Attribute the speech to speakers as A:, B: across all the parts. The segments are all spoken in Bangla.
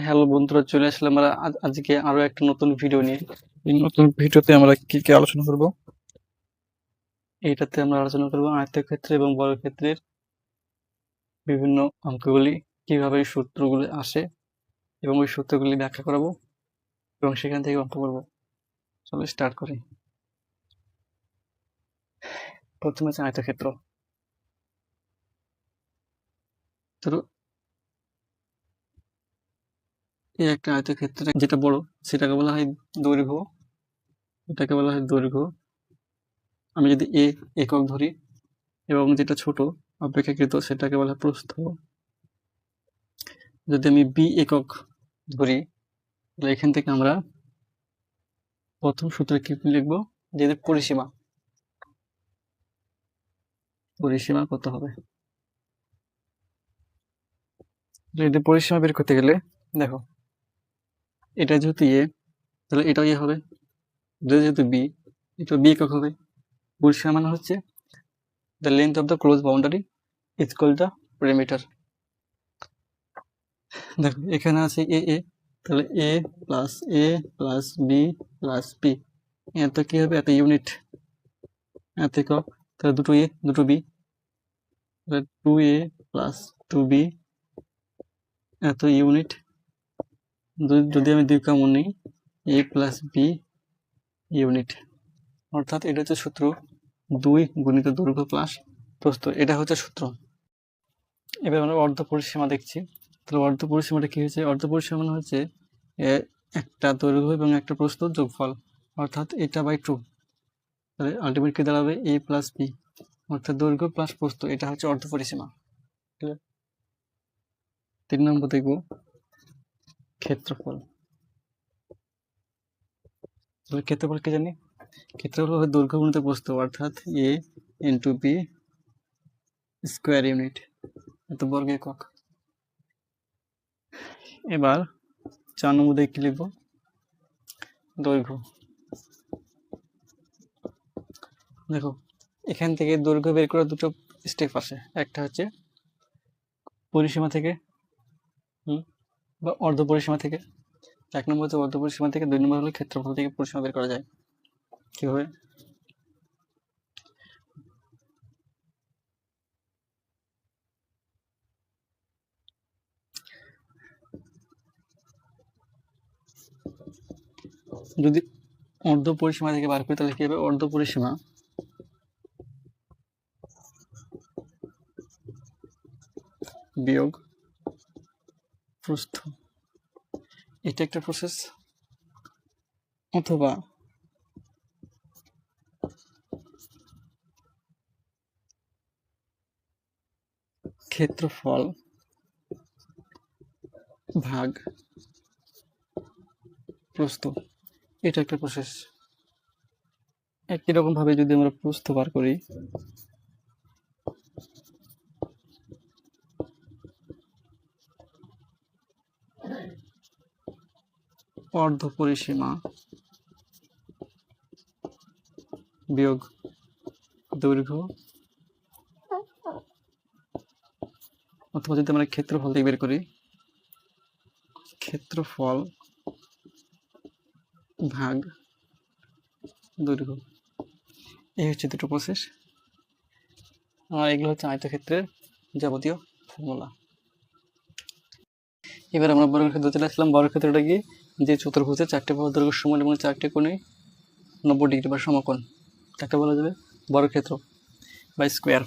A: হ্যালো বন্ধুরা, চলে আসলাম আমরা আজকে আরো একটা নতুন ভিডিও নিয়ে। এই নতুন ভিডিওতে আমরা কি কি আলোচনা করব? এইটাতে আমরা আলোচনা করব আয়তক্ষেত্র এবং বর্গক্ষেত্রের বিভিন্ন অঙ্কগুলি, কিভাবে এই সূত্রগুলি আসে এবং ওই সূত্রগুলি ব্যাখ্যা করাবো এবং সেখান থেকে অঙ্ক করব। চলো স্টার্ট করি। প্রথমে আছে আয়তক্ষেত্র। ধরো এই একটা আয়তক্ষেত্রে যেটা বড় সেটাকে বলা হয় দৈর্ঘ্য, এটাকে বলা হয় দৈর্ঘ্য। আমি যদি এ একক ধরি এবং যেটা ছোট অপেক্ষাকৃত সেটাকে বলা হয় প্রস্থ। যদি আমি বি একক ধরি তাহলে এখান থেকে আমরা প্রথম সূত্রে কি লিখবো, যে পরিসীমা। পরিসীমা কত হবে? যদি পরিসীমা বের করতে গেলে দেখো, এটা যেহেতু এ তাহলে এটাও এ হবে, যেহেতু বি এটা বি একক হবে। পরিসীমা মানে হচ্ছে the length of the closed boundary is called the perimeter. দেখো এখানে আছে এ এ, তাহলে এ প্লাস বি প্লাস পি, এত কি হবে, এত ইউনিট, এত একক, তাহলে দুটো এ দুটো বি, তাহলে 2a প্লাস 2b এত ইউনিট। যদি আমি 2 কমন নিই, a প্লাস বি ইউনিট, অর্থাৎ এটা হচ্ছে সূত্র 2 গুণিত দৈর্ঘ্য প্লাস প্রস্থ, এটা হচ্ছে সূত্র। এবার আমরা অর্ধ পরিসীমা দেখছি। তাহলে অর্ধ পরিসীমাটা কি হচ্ছে? অর্ধ পরিসীমা মানে হচ্ছে একটা দৈর্ঘ্য এবং একটা প্রস্থ যোগফল, অর্থাৎ এটা বাই 2, তাহলে আলটিমেট কি দাঁড়াবে a প্লাস বি, অর্থাৎ দৈর্ঘ্য প্লাস প্রস্থ, এটা হচ্ছে অর্ধ পরিসীমা। 3 নম্বর দেখব ক্ষেত্রফল। তাহলে ক্ষেত্রফল কি জানি? ক্ষেত্রফল হবে দৈর্ঘ্য গুণিত প্রস্থ, অর্থাৎ a into B square unit, এত বর্গ একক। এবার 4 নম্বর দেখে কি লিখব? দৈর্ঘ্য। দেখো এখান থেকে দৈর্ঘ্য বের করার দুটো স্টেপ আছে, একটা হচ্ছে পরিসীমা থেকে বা অর্ধ পরিসীমা থেকে। 1 নম্বর হচ্ছে অর্ধ পরিসীমা থেকে, 2 নম্বর হলো ক্ষেত্রফল থেকে পরিসীমা বের করা যায়। কিভাবে? যদি অর্ধ পরিসীমা থেকে বার করি তাহলে কি হবে? অর্ধ পরিসীমা বিয়োগ প্রস্থ, এটা একটা প্রসেস। অথবা ক্ষেত্রফল ভাগ প্রস্থ, এটা একটা প্রসেস। একই রকম ভাবে যদি আমরা প্রস্থ বার করি, অর্ধ পরিসীমা বিয়োগ দৈর্ঘ্য, অথবা যদি আমরা ক্ষেত্রফল থেকে বের করি, ক্ষেত্রফল ভাগ দৈর্ঘ্য, এই হচ্ছে দুটো প্রসেস। আর এগুলো হচ্ছে আয়তক্ষেত্রের যাবতীয় ফর্মুলা। এবার আমরা বর্গক্ষেত্রে চলে আসলাম। বর্গক্ষেত্রটা কি? যে চতুর্ভুজের 4টে বাহুর দৈর্ঘ্য সমান এবং 4টে কোণে 90 ডিগ্রি বা সমকোণ, তাকে বলা যাবে বর্গক্ষেত্র বা স্কোয়ার।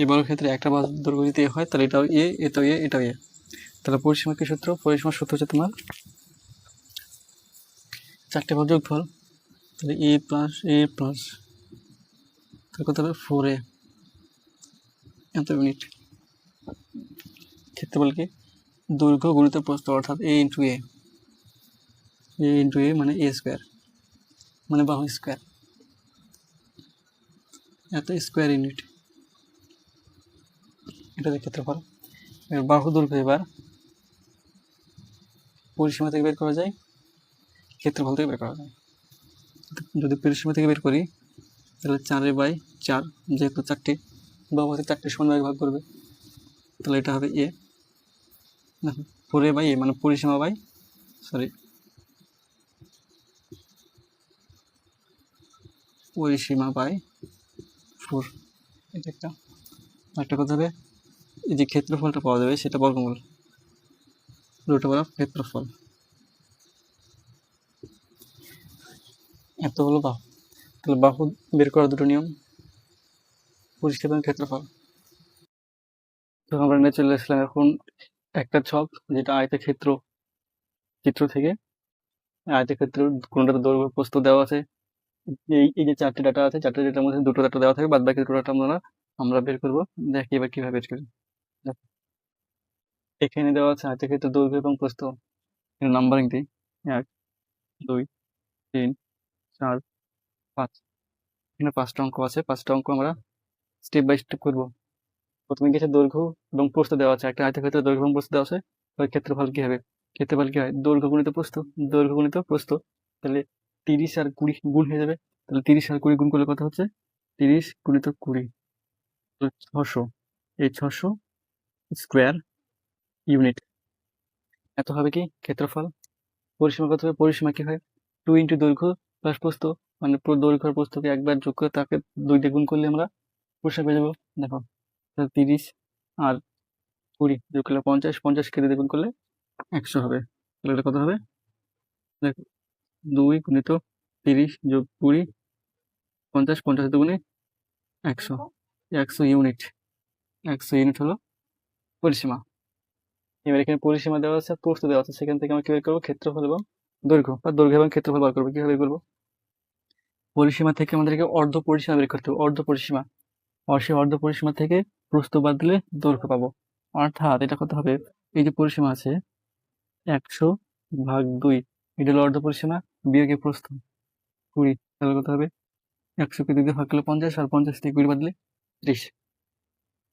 A: এই বর্গক্ষেত্রে একটা বাহুর দৈর্ঘ্য যদি এ হয় তাহলে এটাও এ, এটাও এ, এটাও এ। তাহলে পরিসীমা কি সূত্র? পরিসীমার সূত্র হচ্ছে তোমার 4টে বাহুর যোগফল, তাহলে এ প্লাস তাহলে কত হবে? 4a এত ইউনিট। ক্ষেত্রফল কি? দৈর্ঘ্য গুণিত প্রস্থ, অর্থাৎ এ ইন্টু এ মানে এ স্কোয়ার, মানে বাহু স্কোয়ার, এত স্কোয়ার ইউনিট, এটা ক্ষেত্রফল। এবার বাহু দৈর্ঘ্য এবার পরিসীমা থেকে বের করা যায়, ক্ষেত্রফল থেকে বের করা যায়। যদি পরিসীমা থেকে বের করি তাহলে 4a/4, যেহেতু 4টে বাহু আছে 4টে সমান ভাগ করবে, তাহলে এটা হবে এ, দেখো 4a বাই a মানে পরিসীমা বাই পরিসীমা বাই 4। এটা একটা কথা হবে, এই যে ক্ষেত্রফলটা পাওয়া যাবে সেটা বর্গমূল √ ক্ষেত্রফল। এত হলো বাহু। তাহলে বাহু বের করার দুটো নিয়ম, পরিসীমা এবং ক্ষেত্রফল। তো আমরা নিয়ে চলে আসলাম এখন একটা ছক, যেটা আয়তক্ষেত্র চিত্র থেকে। আয়তক্ষেত্র কোনটাতে দৈর্ঘ্য প্রস্থ দেওয়া আছে, এই যে চারটে ডাটা আছে, চারটে ডাটার মধ্যে দুটো ডাটা দেওয়া থাকে, বাদ বাকি দুটো ডাটা আমরা বের করবো। দেখি এবার কিভাবে বের করি। এখানে দেওয়া আছে আয়তক্ষেত্রের দৈর্ঘ্য এবং প্রস্থ, নাম্বারিং দিই 1 2 3 4 5। এখানে 5টা অঙ্ক আছে, 5টা অঙ্ক আমরা স্টেপ বাই স্টেপ করবো। প্রথমে কিছু দৈর্ঘ্য এবং প্রস্থ দেওয়া আছে, একটা আয়তক্ষেত্রের দৈর্ঘ্য এবং প্রস্থ দেওয়া আছে। এবার ক্ষেত্রফল কি হবে? ক্ষেত্রফল কি হয়? দৈর্ঘ্য গুণিত প্রস্থ, দৈর্ঘ্য গুণিত প্রস্থ। তাহলে 30 আর 20 গুণ হয়ে যাবে। তাহলে 30 আর 20 গুণ করলে কত হচ্ছে? 30 গুণিত 20, 600। এই 600 স্কোয়ার ইউনিট। এত হবে কি ক্ষেত্রফল। পরিসীমা কত হবে? পরিসীমা কি হয়? 2 ইন্টু দৈর্ঘ্য প্লাস প্রস্থ, মানে পুরো দৈর্ঘ্য আর প্রস্থকে একবার যোগ করে তাকে 2 দিয়ে গুণ করলে আমরা পরিসীমা পেয়ে যাবো। দেখো 30 আর 20 যোগ করলে 50, 50 কে 2 দিয়ে গুণ করলে 100 হবে। তাহলে এটা কত হবে? দেখো 2 গুণিত 30 যোগ 20, 50, 50 দুগুণে 100, 100 ইউনিট। 100 ইউনিট হলো পরিসীমা। এবার এখানে পরিসীমা দেওয়া আছে, প্রস্থ দেওয়া আছে, সেখান থেকে আমরা কি বের করবো? ক্ষেত্রফল এবং দৈর্ঘ্য, বা দৈর্ঘ্য এবং ক্ষেত্রফল বার করবো। কিভাবে বের করবো? পরিসীমা থেকে আমাদেরকে অর্ধ পরিসীমা বের করতে হবে, অর্ধ পরিসীমা। আর সেই অর্ধ পরিসীমা থেকে প্রস্থ বাদ দিলে দৈর্ঘ্য পাবো। অর্থাৎ এটা কত হবে? এই যে পরিসীমা আছে 100/2, এটা হলো অর্ধ পরিসীমা, বিয়োগে প্রস্থ 20। তাহলে কত হবে? 100কে 2 দিয়ে ভাগ করলে 50, আর 50 থেকে 20 বাদ দিলে 30।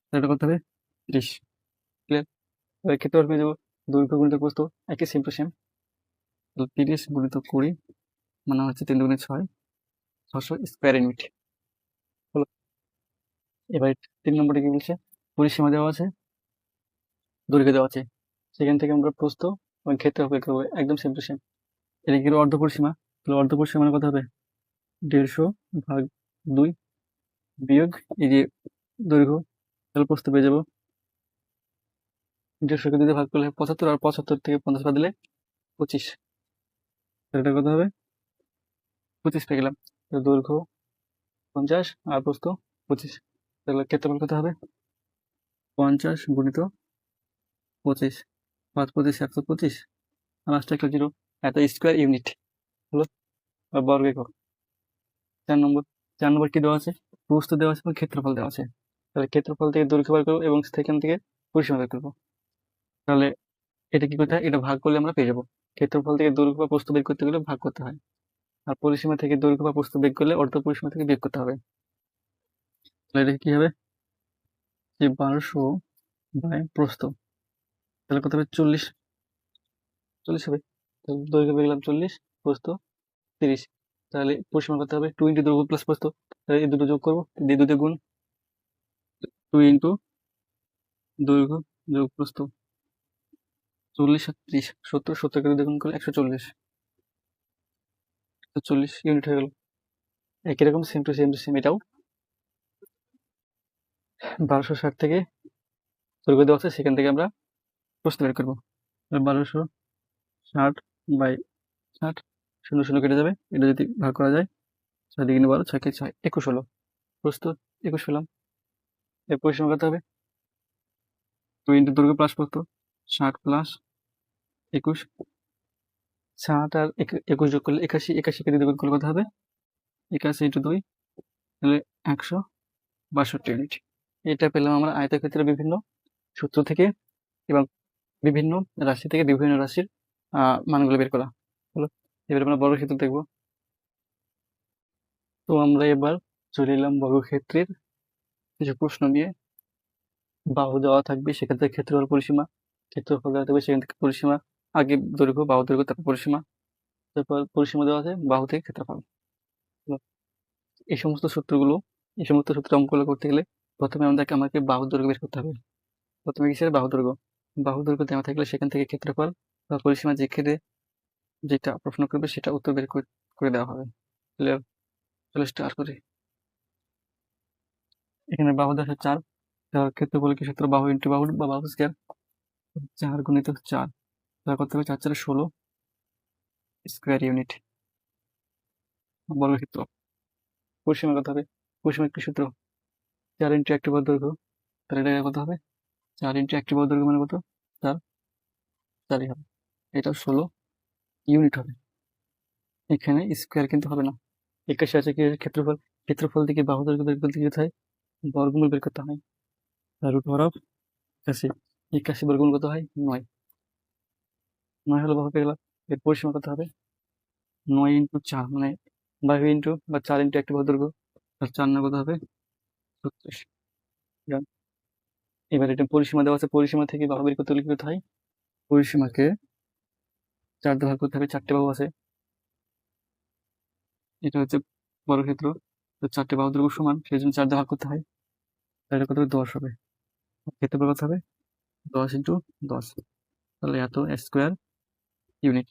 A: তাহলে এটা কত হবে? 30। ক্লিয়ার? এবার ক্ষেত্রফল পেয়ে যাবো, দৈর্ঘ্য গুণিত প্রস্থ, একই সেম টু সেম। 30 গুণিত 20 মানে হচ্ছে 3 দুগুণে 6, 600 স্কোয়ার ইউনিট হলো। এবার 3 নম্বরে কি বলছে? পরিসীমা দেওয়া আছে, দৈর্ঘ্য দেওয়া আছে, সেখান থেকে আমরা প্রস্থ এবং ক্ষেত্রফল বের করবো, একদম সেম টু সেম। এটা কি অর্ধ পরিসীমা? তাহলে অর্ধ পরিসীমা মানে কত হবে? 150/2 বিয়োগ এই যে দৈর্ঘ্য, তাহলে প্রস্থ পেয়ে যাবো। 150কে 2 দিয়ে ভাগ করলে 75, আর 75 থেকে 50 বাদ দিলে 25। তাহলে এটা কত হবে? 25 পেয়ে গেলাম। দৈর্ঘ্য 50 আর প্রস্থ 25। তাহলে ক্ষেত্রফল কত হবে? 50 গুণিত 25, 5 25 125, আর 5টা একটা 0, এত স্কোয়ার ইউনিট হলো বর্গ একক। 4 নম্বর কি দেওয়া আছে? প্রস্থ দেওয়া আছে এবং ক্ষেত্রফল দেওয়া আছে। তাহলে ক্ষেত্রফল থেকে দৈর্ঘ্য বার করবো এবং সেখান থেকে পরিসীমা বের করবো। তাহলে এটা কি করতে হয়? এটা ভাগ করলে আমরা পেয়ে যাবো। ক্ষেত্রফল থেকে দৈর্ঘ্য বা প্রস্থ বের করতে গেলে ভাগ করতে হয়, আর পরিসীমা থেকে দৈর্ঘ্য বা প্রস্থ বের করলে অর্ধ পরিসীমা থেকে বের করতে হবে। তাহলে এটা কি হবে? যে 1200/প্রস্থ, তাহলে কত হবে? 40 হবে। তাহলে দৈর্ঘ্য পেয়ে গেলাম 40, প্রস্থ 30। তাহলে পরিসীমা কত হবে? 2 ইন্টু দৈর্ঘ্য প্লাস প্রস্থ, তাহলে এই দুটো যোগ করবো, দিয়ে 2 দিয়ে গুণ, 2 ইন্টু দৈর্ঘ্য যোগ প্রস্থ, 40 আর 30, 70, 70কে 2 দিয়ে গুণ করলে 140, 140 ইউনিট হয়ে গেল। একই রকম সেম টু সেম এটাও 1260 থেকে দৈর্ঘ্য দেওয়া আছে, সেখান থেকে আমরা প্রস্থ বের করবো। 1260/60, 0 কেটে যাবে, এটা যদি ভাগ করা যায় 6 দিকে 12, 6 কে 6, 21 হলো। প্রস্থ 21 পেলাম। এর পরিসীমা কত হবে? 2 ইন্টু দৈর্ঘ্য প্লাস প্রস্থ, 60 প্লাস 21, 60 আর 21 যোগ করলে 81, 81 কে 2 দিয়ে গুণ করলে কত হবে? 81 ইন্টু 2, তাহলে 162 ইউনিট। এটা পেলাম আমরা আয়তক্ষেত্রের বিভিন্ন সূত্র থেকে এবং বিভিন্ন রাশি থেকে বিভিন্ন রাশির মানগুলো বের করা হলো। এবার আমরা বর্গক্ষেত্র দেখব। তো আমরা এবার চলে এলাম বর্গক্ষেত্রের কিছু প্রশ্ন নিয়ে। বাহু দেওয়া থাকবে, সেক্ষেত্রে ক্ষেত্রফল পরিসীমা, ক্ষেত্রফল দেওয়া থাকবে সেখান থেকে পরিসীমা, আগে দৈর্ঘ্য, বাহু দৈর্ঘ্য, তারপর পরিসীমা, তারপর পরিসীমা দেওয়া আছে, বাহু থেকে ক্ষেত্রফল। এই সমস্ত সূত্র অঙ্কগুলো করতে গেলে প্রথমে আমাকে বাহু দৈর্ঘ্য বের করতে হবে। প্রথমে কিসের? বাহু দৈর্ঘ্য। বাহু দৈর্ঘ্য দেওয়া থাকলে সেখান থেকে ক্ষেত্রফল বা পরিসীমা যেটা প্রশ্ন করবে সেটা উত্তর বের করে দেওয়া হবে। ক্লিয়ার? চলো স্টার্ট করি। এখানে বাহু দেওয়া 4, ক্ষেত্রফল কি সূত্র? বাহু ইন্টু বাহু বা বাহু স্কয়ার, 4 গুণিত 4, তাহলে কত হবে? 4 4 16 স্কয়ার ইউনিট বর্গক্ষেত্র। পরিসীমা কত হবে? পরিসীমা কি সূত্র? 4 ইন্টু একটি বাহুর দৈর্ঘ্য, তাহলে এটা কত হবে? 4 ইন্টু একটি বাহুর দৈর্ঘ্য মানে কত? 4, 4ই হবে। এটা 16 ইউনিট হবে। এখানে স্কয়ার কিন্তু হবে না। 81 আছে কি ক্ষেত্রফল? ক্ষেত্রফল থেকে বাহু দৈর্ঘ্য বের করতে কি করতে হয়? বর্গমূল বের করতে হয়। রুট ওভার অফ 81, 81 বর্গমূল কত হয়? 9, 9 হলো বাহু পেয়ে গেল। এর পরিসীমা কত হবে? 9 ইন্টু 4 মানে বাহু ইন্টু বা 4 ইন্টু একটি বাহু দৈর্ঘ্য, তাহলে 4 না কত হবে? 36। এবার এটা পরিসীমা দেওয়া আছে, পরিসীমা থেকে বাহু বের করতে হলে কি করতে হয়? পরিসীমাকে 4 দিয়ে ভাগ করতে হবে, 4টে বাহু আছে। এটা হচ্ছে বর্গক্ষেত্র, তো 4টে বাহু দৈর্ঘ্য সমান, সেই জন্য 4 দিয়ে ভাগ করতে হয়। তাহলে কত হবে? 10 হবে। ক্ষেত্রফল কত হবে? 10 ইন্টু 10, তাহলে এত স্কয়ার ইউনিট।